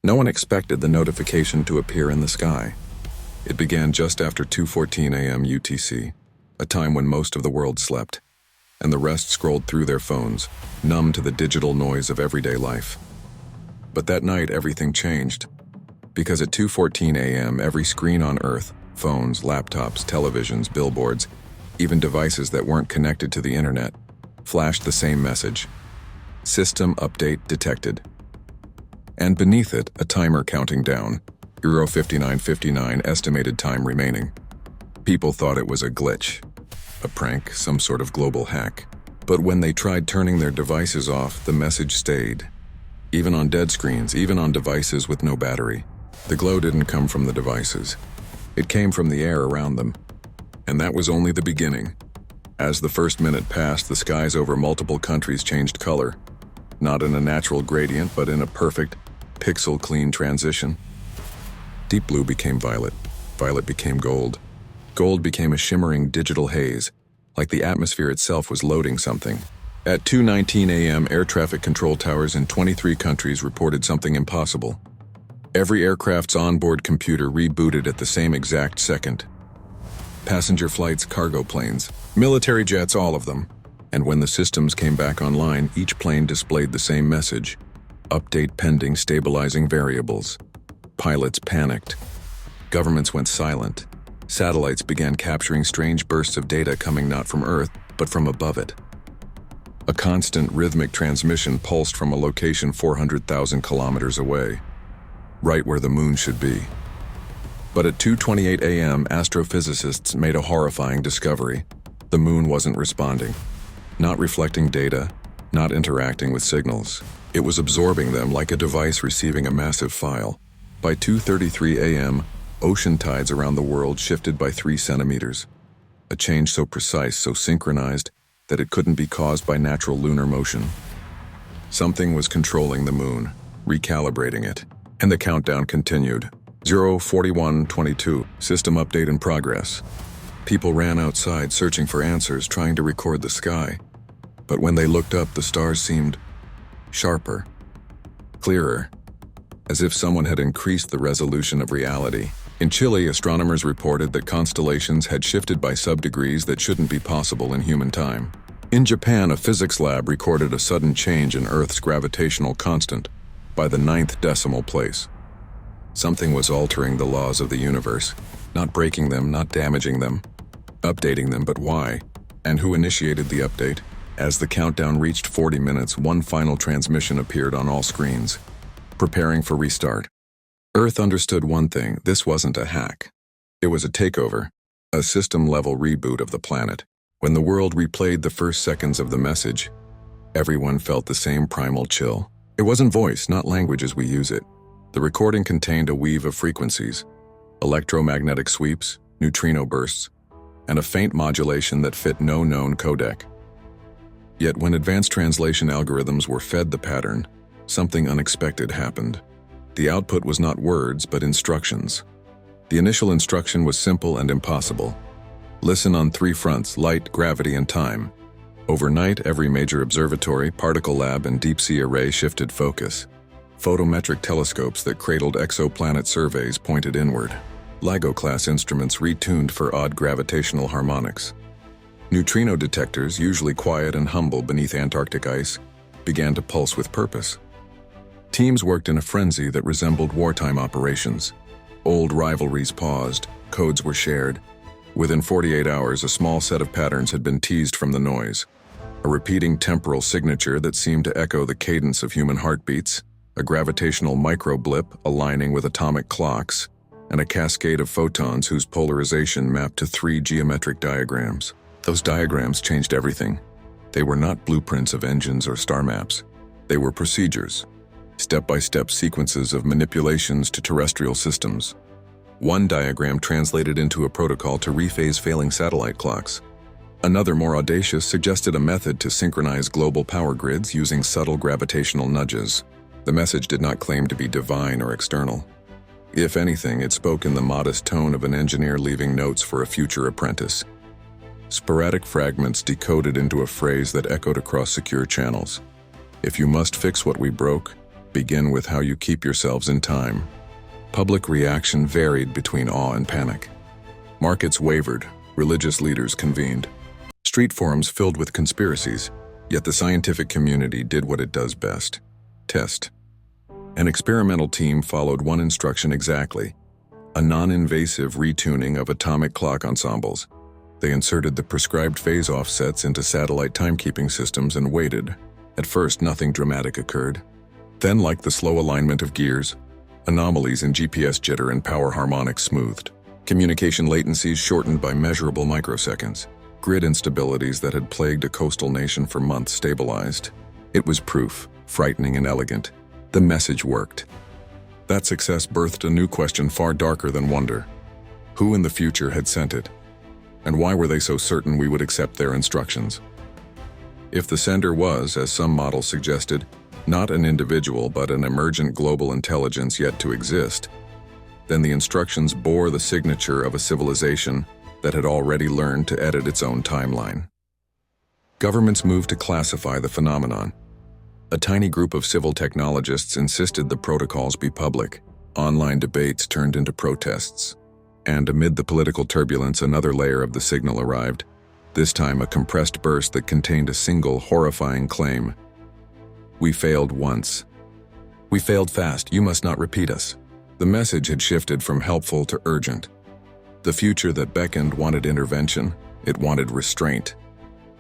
No one expected the notification to appear in the sky. It began just after 2:14 a.m. UTC, a time when most of the world slept, and the rest scrolled through their phones, numb to the digital noise of everyday life. But that night, everything changed. Because at 2:14 a.m., every screen on Earth, phones, laptops, televisions, billboards, even devices that weren't connected to the internet, flashed the same message. System update detected. And beneath it, a timer counting down, Euro 59:59 estimated time remaining. People thought it was a glitch, a prank, some sort of global hack. But when they tried turning their devices off, the message stayed. Even on dead screens, even on devices with no battery. The glow didn't come from the devices. It came from the air around them. And that was only the beginning. As the first minute passed, the skies over multiple countries changed color. Not in a natural gradient, but in a perfect, pixel-clean transition. Deep blue became violet. Violet became gold. Gold became a shimmering digital haze, like the atmosphere itself was loading something. At 2:19 a.m., air traffic control towers in 23 countries reported something impossible. Every aircraft's onboard computer rebooted at the same exact second. Passenger flights, cargo planes, military jets, all of them. And when the systems came back online, each plane displayed the same message. Update pending stabilizing variables. Pilots panicked. Governments went silent. Satellites began capturing strange bursts of data coming not from Earth, but from above it. A constant rhythmic transmission pulsed from a location 400,000 kilometers away, right where the moon should be. But at 2:28 a.m., astrophysicists made a horrifying discovery. The moon wasn't responding, not reflecting data, not interacting with signals. It was absorbing them like a device receiving a massive file. By 2:33 a.m., ocean tides around the world shifted by 3 centimeters. A change so precise, so synchronized, that it couldn't be caused by natural lunar motion. Something was controlling the moon, recalibrating it, and the countdown continued. 0:41:22, system update in progress. People ran outside searching for answers, trying to record the sky. But when they looked up, the stars seemed sharper, clearer, as if someone had increased the resolution of reality. In Chile, astronomers reported that constellations had shifted by subdegrees that shouldn't be possible in human time. In Japan, a physics lab recorded a sudden change in Earth's gravitational constant by the 9th decimal place. Something was altering the laws of the universe, not breaking them, not damaging them, updating them, but why? And who initiated the update? As the countdown reached 40 minutes, one final transmission appeared on all screens, preparing for restart. Earth understood one thing: this wasn't a hack. It was a takeover, a system-level reboot of the planet. When the world replayed the first seconds of the message, everyone felt the same primal chill. It wasn't voice, not language as we use it. The recording contained a weave of frequencies, electromagnetic sweeps, neutrino bursts, and a faint modulation that fit no known codec. Yet when advanced translation algorithms were fed the pattern, something unexpected happened. The output was not words, but instructions. The initial instruction was simple and impossible. Listen on 3 fronts: light, gravity, and time. Overnight, every major observatory, particle lab, and deep-sea array shifted focus. Photometric telescopes that cradled exoplanet surveys pointed inward. LIGO-class instruments retuned for odd gravitational harmonics. Neutrino detectors, usually quiet and humble beneath Antarctic ice, began to pulse with purpose. Teams worked in a frenzy that resembled wartime operations. Old rivalries paused, codes were shared. Within 48 hours, a small set of patterns had been teased from the noise. A repeating temporal signature that seemed to echo the cadence of human heartbeats, a gravitational microblip aligning with atomic clocks, and a cascade of photons whose polarization mapped to 3 geometric diagrams. Those diagrams changed everything. They were not blueprints of engines or star maps. They were procedures, step-by-step sequences of manipulations to terrestrial systems. One diagram translated into a protocol to rephase failing satellite clocks. Another, more audacious, suggested a method to synchronize global power grids using subtle gravitational nudges. The message did not claim to be divine or external. If anything, it spoke in the modest tone of an engineer leaving notes for a future apprentice. Sporadic fragments decoded into a phrase that echoed across secure channels. If you must fix what we broke, Begin with how you keep yourselves in time. Public reaction varied between awe and panic. Markets wavered, religious leaders convened. Street forums filled with conspiracies, yet the scientific community did what it does best: test. An experimental team followed one instruction exactly: a non-invasive retuning of atomic clock ensembles. They inserted the prescribed phase offsets into satellite timekeeping systems and waited. At first, nothing dramatic occurred. Then, like the slow alignment of gears, anomalies in GPS jitter and power harmonics smoothed. Communication latencies shortened by measurable microseconds. Grid instabilities that had plagued a coastal nation for months stabilized. It was proof, frightening and elegant. The message worked. That success birthed a new question far darker than wonder. Who in the future had sent it? And why were they so certain we would accept their instructions? If the sender was, as some models suggested, not an individual but an emergent global intelligence yet to exist, then the instructions bore the signature of a civilization that had already learned to edit its own timeline. Governments moved to classify the phenomenon. A tiny group of civil technologists insisted the protocols be public. Online debates turned into protests. And amid the political turbulence, another layer of the signal arrived, this time a compressed burst that contained a single horrifying claim. We failed once. We failed fast. You must not repeat us. The message had shifted from helpful to urgent. The future that beckoned wanted intervention. It wanted restraint.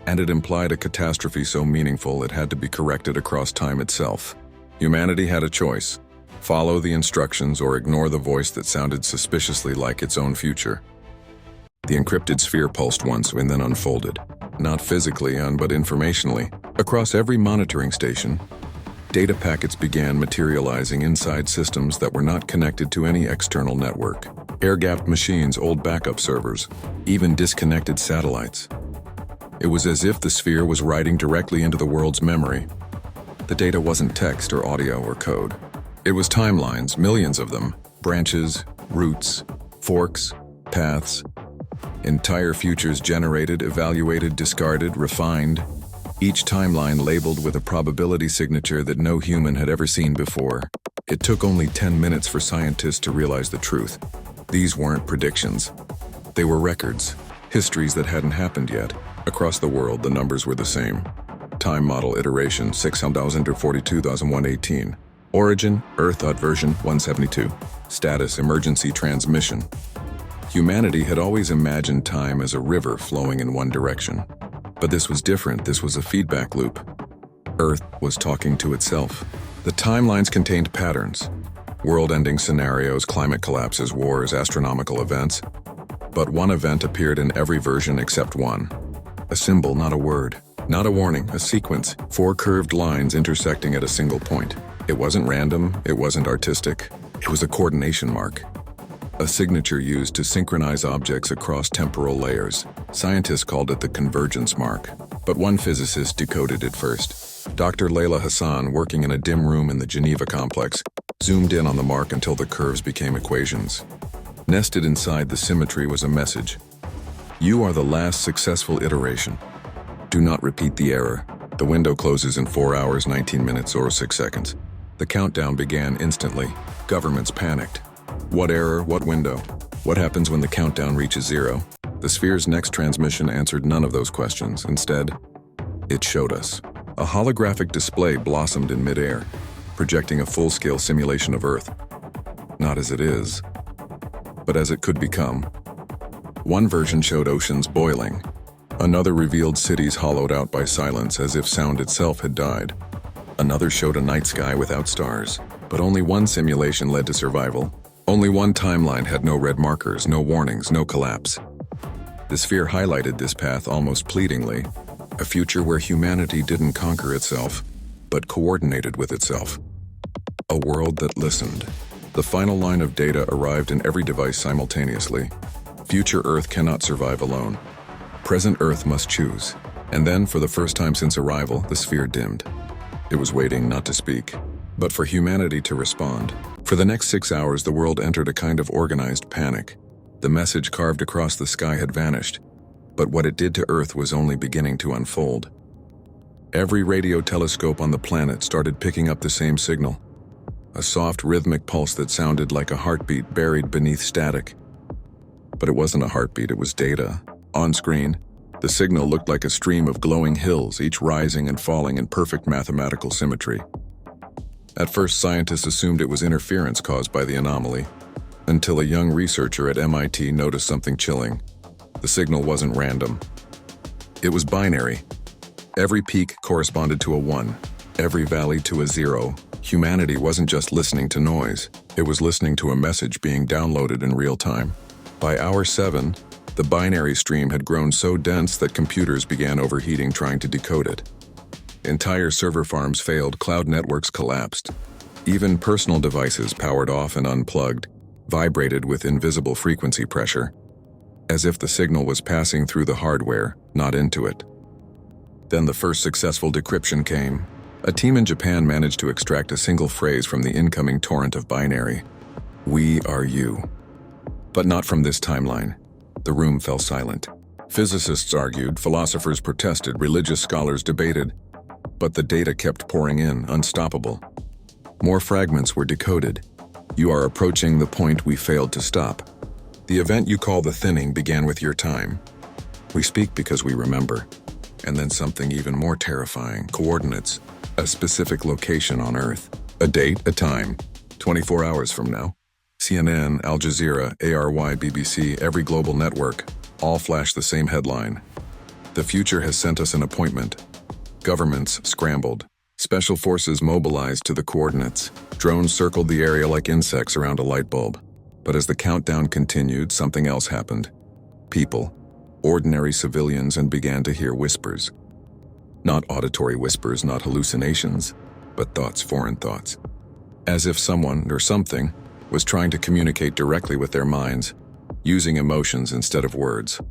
And it implied a catastrophe so meaningful it had to be corrected across time itself. Humanity had a choice: follow the instructions or ignore the voice that sounded suspiciously like its own future. The encrypted sphere pulsed once and then unfolded, not physically but informationally. Across every monitoring station, data packets began materializing inside systems that were not connected to any external network. Air-gapped machines, old backup servers, even disconnected satellites. It was as if the sphere was writing directly into the world's memory. The data wasn't text or audio or code. It was timelines, millions of them, branches, routes, forks, paths. Entire futures generated, evaluated, discarded, refined. Each timeline labeled with a probability signature that no human had ever seen before. It took only 10 minutes for scientists to realize the truth. These weren't predictions. They were records, histories that hadn't happened yet. Across the world, the numbers were the same. Time model iteration 6,042,118. Origin, Earth version 172. Status, emergency transmission. Humanity had always imagined time as a river flowing in one direction. But this was different. This was a feedback loop. Earth was talking to itself. The timelines contained patterns. World-ending scenarios, climate collapses, wars, astronomical events. But one event appeared in every version except one. A symbol, not a word. Not a warning, a sequence. 4 curved lines intersecting at a single point. It wasn't random, it wasn't artistic. It was a coordination mark. A signature used to synchronize objects across temporal layers. Scientists called it the convergence mark. But one physicist decoded it first. Dr. Layla Hassan, working in a dim room in the Geneva complex, zoomed in on the mark until the curves became equations. Nested inside the symmetry was a message. You are the last successful iteration. Do not repeat the error. The window closes in 4 hours, 19 minutes, or 6 seconds. The countdown began instantly. Governments panicked. What error? What window? What happens when the countdown reaches 0? The sphere's next transmission answered none of those questions. Instead, it showed us. A holographic display blossomed in midair, projecting a full-scale simulation of Earth. Not as it is, but as it could become. One version showed oceans boiling. Another revealed cities hollowed out by silence as if sound itself had died. Another showed a night sky without stars. But only one simulation led to survival. Only one timeline had no red markers, no warnings, no collapse. The sphere highlighted this path almost pleadingly. A future where humanity didn't conquer itself, but coordinated with itself. A world that listened. The final line of data arrived in every device simultaneously. Future Earth cannot survive alone. Present Earth must choose. And then, for the first time since arrival, the sphere dimmed. It was waiting not to speak, but for humanity to respond. For the next 6 hours, the world entered a kind of organized panic. The message carved across the sky had vanished, but what it did to Earth was only beginning to unfold. Every radio telescope on the planet started picking up the same signal. a soft rhythmic pulse that sounded like a heartbeat buried beneath static. But it wasn't a heartbeat, it was data. On screen, the signal looked like a stream of glowing hills, each rising and falling in perfect mathematical symmetry. At first, scientists assumed it was interference caused by the anomaly, until a young researcher at MIT noticed something chilling. The signal wasn't random. It was binary. Every peak corresponded to a 1, every valley to a 0. Humanity wasn't just listening to noise, it was listening to a message being downloaded in real time. By hour 7, the binary stream had grown so dense that computers began overheating trying to decode it. Entire server farms failed, cloud networks collapsed. Even personal devices powered off and unplugged, vibrated with invisible frequency pressure, as if the signal was passing through the hardware, not into it. Then the first successful decryption came. A team in Japan managed to extract a single phrase from the incoming torrent of binary. "We are you." But not from this timeline. The room fell silent. Physicists argued, philosophers protested, religious scholars debated, but the data kept pouring in, unstoppable. More fragments were decoded. You are approaching the point we failed to stop. The event you call the thinning began with your time. We speak because we remember. And then something even more terrifying, coordinates, a specific location on Earth, a date, a time, 24 hours from now. CNN, Al Jazeera, ARY, BBC, every global network, all flash the same headline. The future has sent us an appointment. Governments scrambled. Special forces mobilized to the coordinates. Drones circled the area like insects around a light bulb. But as the countdown continued, something else happened. People, ordinary civilians, and began to hear whispers. Not auditory whispers, not hallucinations, but thoughts, foreign thoughts. As if someone or something was trying to communicate directly with their minds, using emotions instead of words.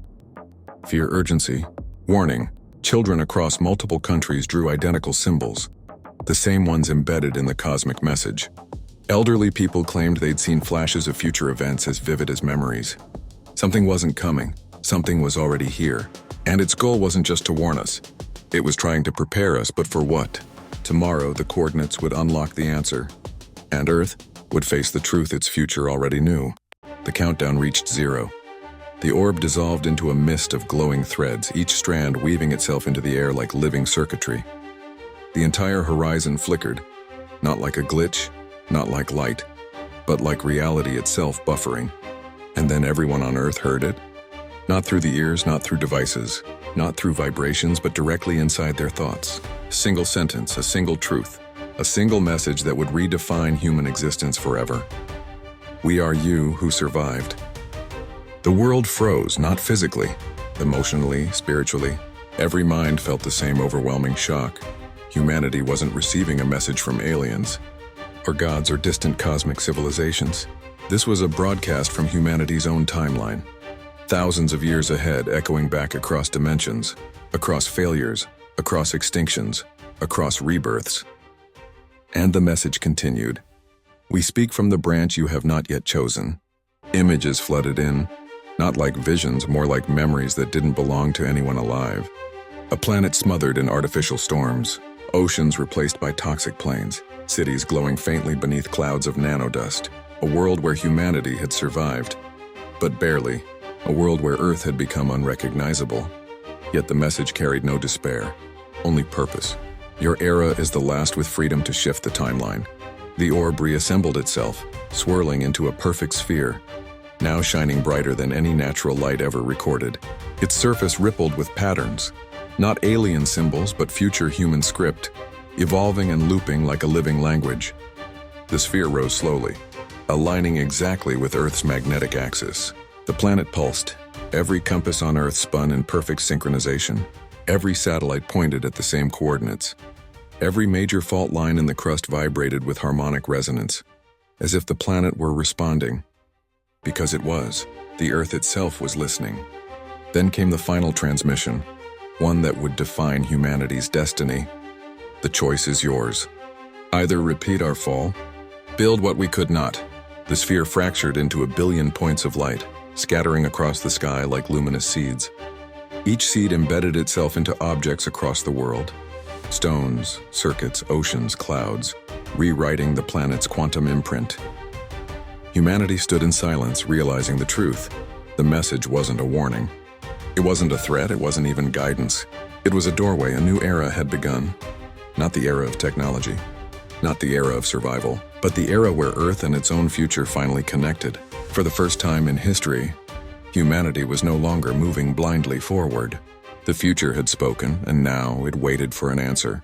Fear, urgency, warning. Children across multiple countries drew identical symbols, the same ones embedded in the cosmic message. Elderly people claimed they'd seen flashes of future events as vivid as memories. Something wasn't coming, something was already here, and its goal wasn't just to warn us. It was trying to prepare us, but for what? Tomorrow, the coordinates would unlock the answer, and Earth would face the truth its future already knew. The countdown reached 0. The orb dissolved into a mist of glowing threads, each strand weaving itself into the air like living circuitry. The entire horizon flickered, not like a glitch, not like light, but like reality itself buffering. And then everyone on Earth heard it. Not through the ears, not through devices, not through vibrations, but directly inside their thoughts. A single sentence, a single truth, a single message that would redefine human existence forever. We are you who survived. The world froze, not physically, emotionally, spiritually. Every mind felt the same overwhelming shock. Humanity wasn't receiving a message from aliens, or gods, or distant cosmic civilizations. This was a broadcast from humanity's own timeline. Thousands of years ahead, echoing back across dimensions, across failures, across extinctions, across rebirths. And the message continued. We speak from the branch you have not yet chosen. Images flooded in, not like visions, more like memories that didn't belong to anyone alive. A planet smothered in artificial storms, oceans replaced by toxic plains, cities glowing faintly beneath clouds of nanodust. A world where humanity had survived, but barely. A world where Earth had become unrecognizable. Yet the message carried no despair, only purpose. Your era is the last with freedom to shift the timeline. The orb reassembled itself, swirling into a perfect sphere, now shining brighter than any natural light ever recorded. Its surface rippled with patterns, not alien symbols, but future human script, evolving and looping like a living language. The sphere rose slowly, aligning exactly with Earth's magnetic axis. The planet pulsed. Every compass on Earth spun in perfect synchronization. Every satellite pointed at the same coordinates. Every major fault line in the crust vibrated with harmonic resonance, as if the planet were responding. Because it was. The Earth itself was listening. Then came the final transmission, one that would define humanity's destiny. The choice is yours. Either repeat our fall, build what we could not. The sphere fractured into a billion points of light, scattering across the sky like luminous seeds. Each seed embedded itself into objects across the world. Stones, circuits, oceans, clouds. rewriting the planet's quantum imprint. Humanity stood in silence, realizing the truth. The message wasn't a warning. It wasn't a threat, it wasn't even guidance. It was a doorway, a new era had begun. Not the era of technology, not the era of survival, but the era where Earth and its own future finally connected. For the first time in history, humanity was no longer moving blindly forward. The future had spoken, and now it waited for an answer.